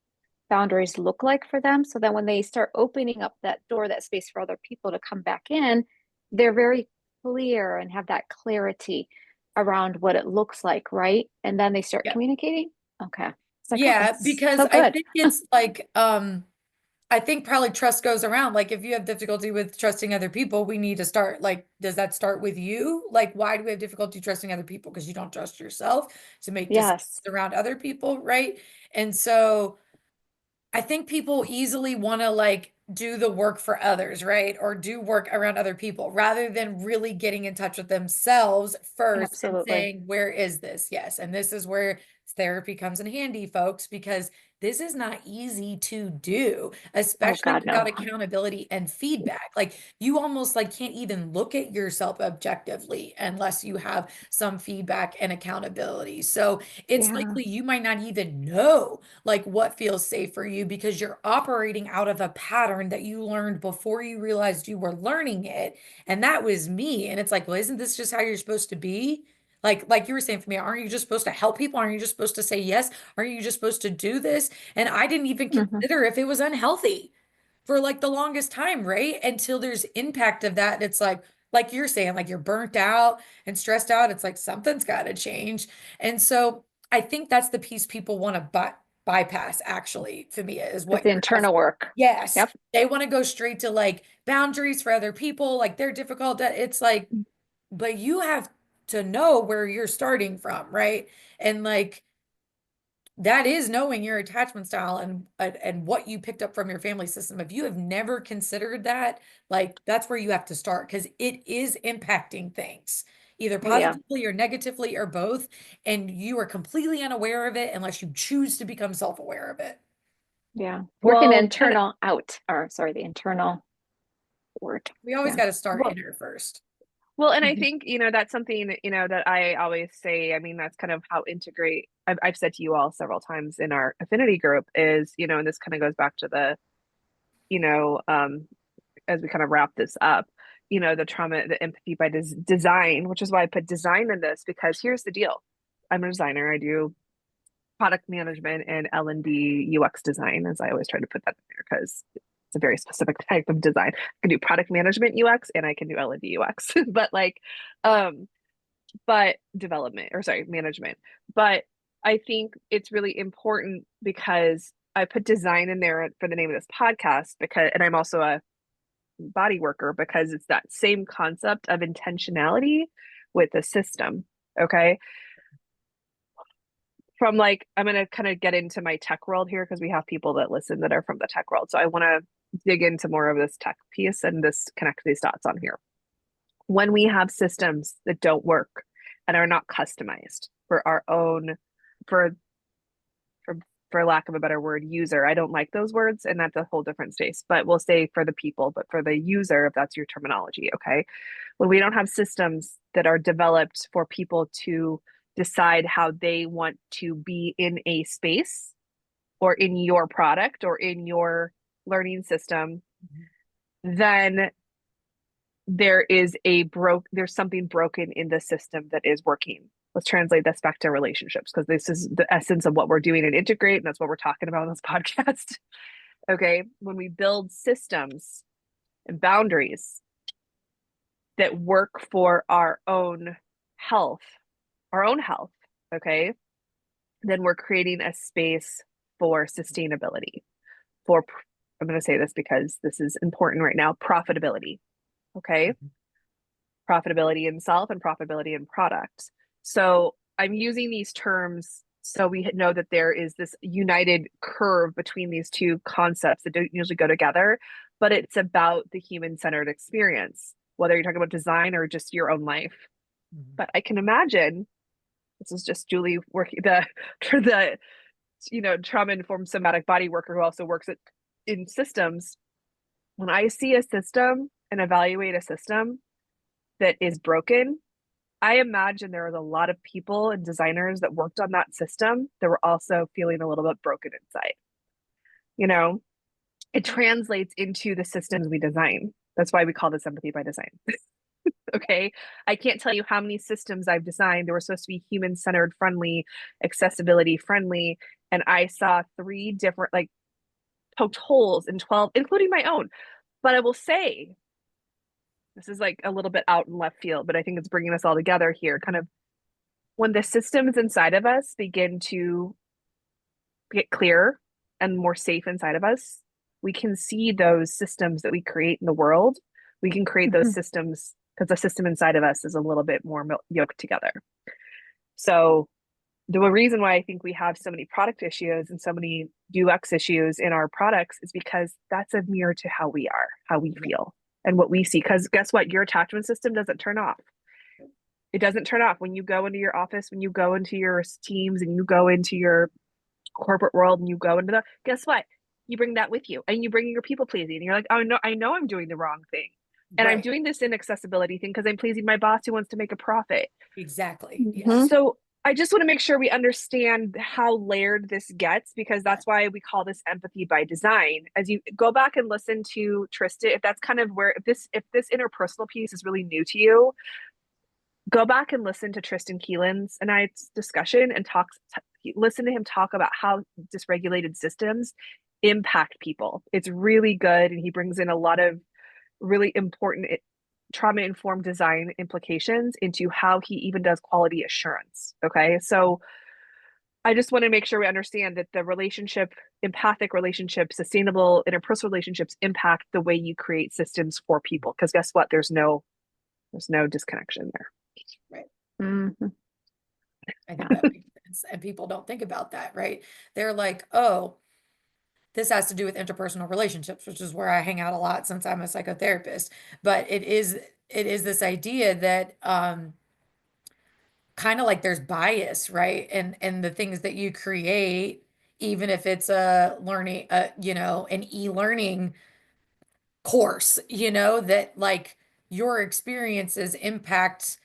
boundaries look like for them, so that when they start opening up that door, that space for other people to come back in, they're very clear and have that clarity around what it looks like, right? And then they start Yeah. communicating. Okay. It's like, oh, Yeah, that's because so I good. think it's like, I think probably trust goes around. Like if you have difficulty with trusting other people, we need to start like, does that start with you? Like, why do we have difficulty trusting other people? Because you don't trust yourself to make decisions Yes. around other people, right? And so I think people easily want to like do the work for others, right? Or do work around other people rather than really getting in touch with themselves first and Absolutely. saying, where is this? Yes. And this is where therapy comes in handy, folks, because this is not easy to do, Oh especially God, without no. accountability and feedback. Like you almost like can't even look at yourself objectively unless you have some feedback and accountability. So it's Yeah. likely you might not even know like what feels safe for you because you're operating out of a pattern that you learned before you realized you were learning it. And that was me. And it's like, well, isn't this just how you're supposed to be? Like you were saying for me, aren't you just supposed to help people? Aren't you just supposed to say yes? Aren't you just supposed to do this? And I didn't even Hmm. consider if it was unhealthy for like the longest time, right? Until there's impact of that. And it's like you're saying, like you're burnt out and stressed out. It's like something's got to change. And so I think that's the piece people want to bypass, actually, Fihmiya, is It's what the you're asking. internal work. Yes, Yep. they want to go straight to like boundaries for other people, like they're difficult. It's like, but you have to know where you're starting from, right? And like that is knowing your attachment style and what you picked up from your family system. If you have never considered that, like that's where you have to start because it is impacting things either Oh yeah. positively or negatively or both, and you are completely unaware of it unless you choose to become self-aware of it. Yeah. Working the Well, and internal out, or sorry, the internal word. We always Yeah. got to start well, inner first. well, and I Hmm. think, that's something, that I always say. I mean, that's kind of how integrate I've said to you all several times in our affinity group is, and this kind of goes back to the, you know, um, as we kind of wrap this up, the trauma, the empathy by design, which is why I put design in this, because here's the deal. I'm a designer. I do product management and L&D UX design, as I always try to put that in there because it's a very specific type of design. I can do product management UX and I can do L&D UX, but um, but development or sorry, management. But I think it's really important because I put design in there for the name of this podcast because, and I'm also a body worker because it's that same concept of intentionality with the system. Okay. From like, I'm going to kind of get into my tech world here because we have people that listen that are from the tech world. So I want to dig into more of this tech piece and this connect these dots on here. When we have systems that don't work and are not customized for our own, for for for lack of a better word, user. I don't like those words, and that's a whole different space. But we'll say for the people, but for the user, if that's your terminology, okay? When we don't have systems that are developed for people to decide how they want to be in a space or in your product or in your learning system, then there's something broken in the system that is working. Let's translate this back to relationships because this is the essence of what we're doing and integrate, and that's what we're talking about in this podcast. Okay. When we build systems and boundaries that work for health, our own health, okay, then we're creating a space for sustainability, for, I'm going to say this because this is important right now, profitability. Okay. Profitability in self and profitability in product. So I'm using these terms so we know that there is this united curve between these two concepts that don't usually go together, but it's about the human-centered experience, whether you're talking about design or just your own life. Mhm. But I can imagine, this is just Julie working for the trauma-informed somatic body worker who also works in systems. When I see a system and evaluate a system that is broken, I imagine there was a lot of people and designers that worked on that system that were also feeling a little bit broken inside. You know, it translates into the systems we design. That's why we call this empathy by design. Okay. I can't tell you how many systems I've designed. They were supposed to be human centered, friendly, accessibility friendly. And I saw 3 different, like, poked holes in 12, including my own. But I will say, this is like a little bit out in left field, but I think it's bringing us all together here. Kind of when the systems inside of us begin to get clearer and more safe inside of us, we can see those systems that we create in the world. We can create those Hmm. systems because the system inside of us is a little bit more yoked together. So the reason why I think we have so many product issues and so many UX issues in our products is because that's a mirror to how we are, how we feel, and what we see. Because guess what? Your attachment system doesn't turn off. It doesn't turn off when you go into your office, when you go into your teams, and you go into your corporate world, and you go into the, guess what? You bring that with you, and you bring your people pleasing, and you're like, oh no, I know I'm doing the wrong thing. And I'm doing this inaccessibility thing because I'm pleasing my boss who wants to make a profit. Exactly. Mhm. So I just want to make sure we understand how layered this gets, because that's why we call this empathy by design. As you go back and listen to Tristan, if that's kind of where, if this interpersonal piece is really new to you, go back and listen to Tristan Keelan's and I's discussion and listen to him talk about how dysregulated systems impact people. It's really good. And he brings in a lot of really important trauma-informed design implications into how he even does quality assurance. Okay. So I just want to make sure we understand that the relationship, empathic relationships, sustainable interpersonal relationships impact the way you create systems for people. Because guess what? There's no disconnection there. Right. Mhm. I think that makes sense. And people don't think about that, right? They're like, oh, this has to do with interpersonal relationships, which is where I hang out a lot since I'm a psychotherapist. But it is this idea that kind of like there's bias, right? And the things that you create, even if it's a learning, an e-learning course, that like your experiences impact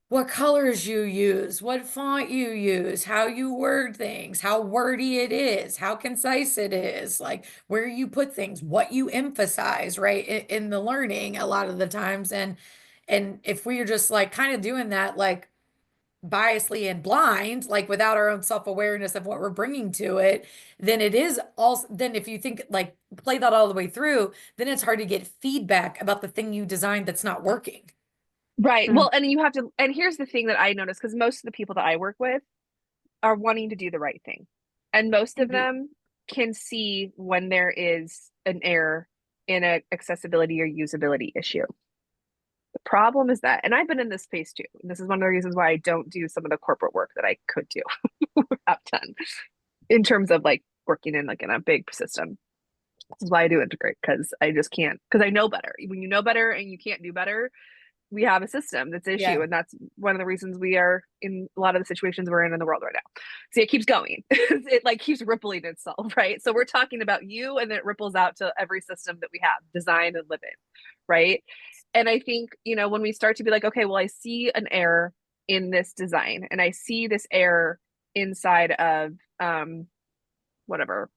what colors you use, what font you use, how you word things, how wordy it is, how concise it is, like where you put things, what you emphasize, right? In the learning a lot of the times. And if we're just like kind of doing that, like biasly and blind, like without our own self-awareness of what we're bringing to it, then it is also, then if you think like play that all the way through, then it's hard to get feedback about the thing you designed that's not working. Right. Mm. Well, and you have to, and here's the thing that I notice, because most of the people that I work with are wanting to do the right thing. And most of them can see when there is an error in an accessibility or usability issue. The problem is that, and I've been in this space too. And this is one of the reasons why I don't do some of the corporate work that I could do, have done, in terms of like working in like in a big system. This is why I do integrate, because I just can't, because I know better. When you know better and you can't do better, we have a system that's issue. Yeah. And that's one of the reasons we are in a lot of the situations we're in the world right now. See, it keeps going. It like keeps rippling itself, right? So we're talking about you, and then it ripples out to every system that we have design and live in, right? And I think, when we start to be like, okay, well, I see an error in this design, and I see this error inside of whatever,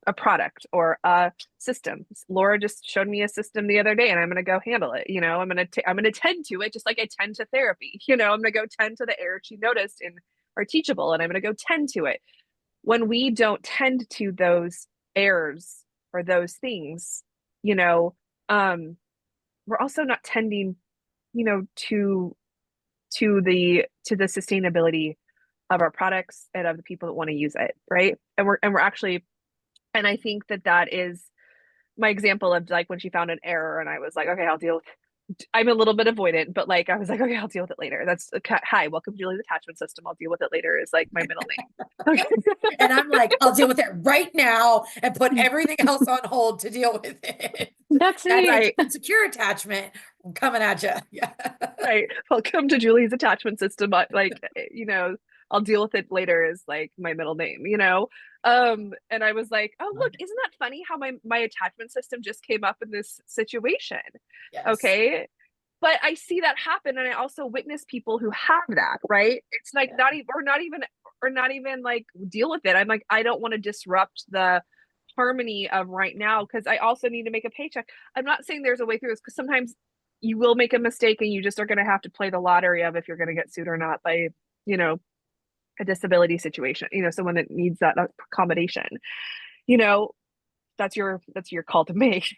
a product or a system. Laura just showed me a system the other day, and I'm going to go handle it. I'm going to tend to it just like I tend to therapy. I'm going to go tend to the error she noticed in our teachable, and I'm going to go tend to it. When we don't tend to those errors or those things, we're also not tending, to the sustainability of our products and of the people that want to use it, right? And we're actually, and I think that is my example of like when she found an error, and I was like, okay, I'll deal with it. I'm a little bit avoidant, but like I was like, okay, I'll deal with it later. That's hi, welcome to Julie's attachment system. I'll deal with it later is like my middle name. And I'm like, I'll deal with it right now and put everything else on hold to deal with it. That's That's me. Right. secure attachment coming at you. Yeah. Right. Welcome to Julie's attachment system. Like, I'll deal with it later is like my middle name. And I was like, oh, look, isn't that funny how my attachment system just came up in this situation? Yes. Okay. But I see that happen, and I also witness people who have that, right? It's like not even like deal with it. I'm like, I don't want to disrupt the harmony of right now, because I also need to make a paycheck. I'm not saying there's a way through this, because sometimes you will make a mistake, and you just are going to have to play the lottery of if you're going to get sued or not by, a disability situation, someone that needs that accommodation, that's your call to make.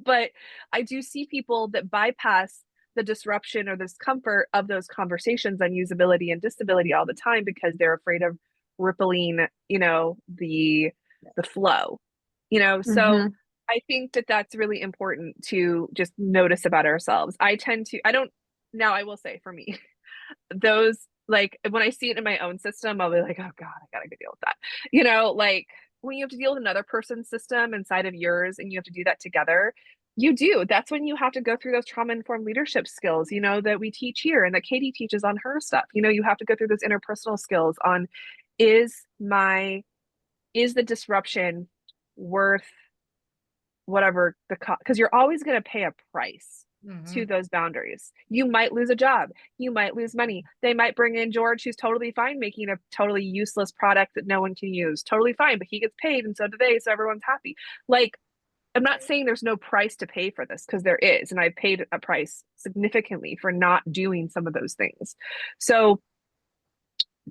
But I do see people that bypass the disruption or discomfort of those conversations on usability and disability all the time, because they're afraid of rippling, the flow, so Mhm. I think that that's really important to just notice about ourselves. I will say for me, those Like when I see it in my own system, I'll be like, oh God, I gotta go deal with that. You know, like when you have to deal with another person's system inside of yours and you have to do that together, you do. That's when you have to go through those trauma-informed leadership skills, you know, that we teach here and that Katie teaches on her stuff. You know, you have to go through those interpersonal skills on is the disruption worth whatever the cost, because you're always going to pay a price to those boundaries. You might lose a job, you might lose money, they might bring in George, who's totally fine making a totally useless product that no one can use, totally fine, but he gets paid and so do they, so everyone's happy. Like, I'm not saying there's no price to pay for this, because there is, and I've paid a price significantly for not doing some of those things. So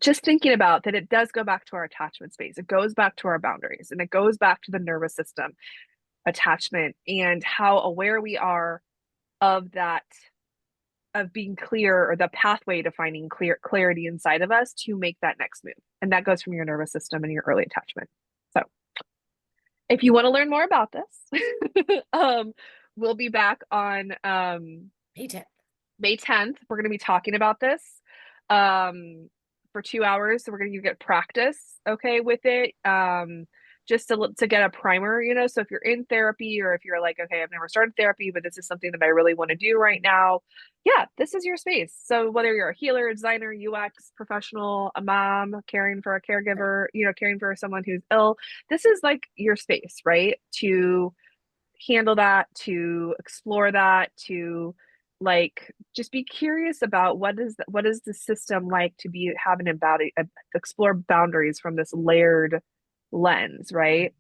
just thinking about that, it does go back to our attachment space, it goes back to our boundaries, and it goes back to the nervous system attachment and how aware we are of that, of being clear, or the pathway to finding clarity inside of us to make that next move. And that goes from your nervous system and your early attachment. So if you want to learn more about this, we'll be back on May 10th. May 10th. We're going to be talking about this for 2 hours. So we're going to get practice, okay, with it. Just to get a primer, you know, so if you're in therapy, or if you're like, okay, I've never started therapy, but this is something that I really want to do right now. Yeah, this is your space. So whether you're a healer, a designer, UX professional, a mom, caring for a caregiver, you know, caring for someone who's ill, this is like your space, right? To handle that, to explore that, to like just be curious about what is the system like to have an embodied, explore boundaries from this layered lens, right?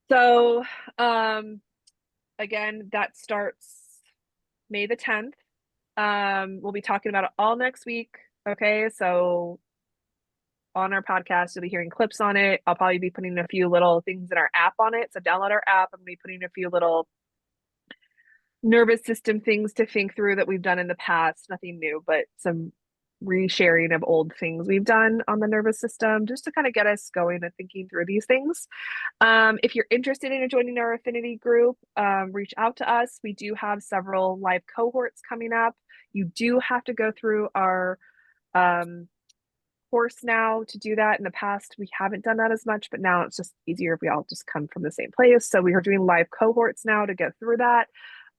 So again, that starts May the 10th. We'll be talking about it all next week, okay? So on our podcast, you'll be hearing clips on it. I'll probably be putting a few little things in our app on it, so download our app. I'm gonna be putting a few little nervous system things to think through that we've done in the past. Nothing new, but some resharing of old things we've done on the nervous system, just to kind of get us going and thinking through these things. If you're interested in joining our affinity group, reach out to us. We do have several live cohorts coming up. You do have to go through our course now to do that. In the past, we haven't done that as much, but now it's just easier if we all just come from the same place. So we are doing live cohorts now to go through that.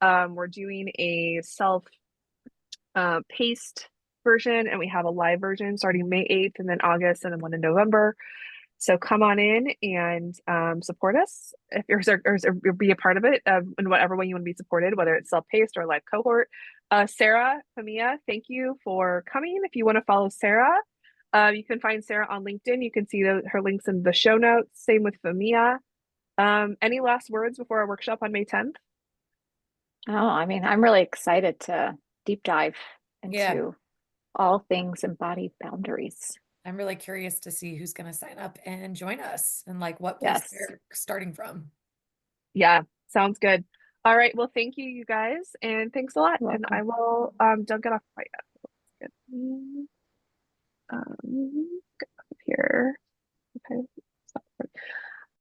We're doing a self-paced version, and we have a live version starting May 8th, and then August, and then one in November. So come on in and support us if you're, or be a part of it in whatever way you want to be supported, whether it's self-paced or a live cohort. Sarah Fihmiya, thank you for coming. If you want to follow Sarah, you can find Sarah on LinkedIn. You can see her links in the show notes. Same with Fihmiya. Any last words before our workshop on May 10th? Oh, I mean, I'm really excited to deep dive into all things embodied boundaries. I'm really curious to see who's going to sign up and join us, and like what place Yes. they're starting from. Yeah, sounds good. All right. Well, thank you, you guys, and thanks a lot. You're And I welcome. will don't get off quite yet. Get up here. Okay. Stop.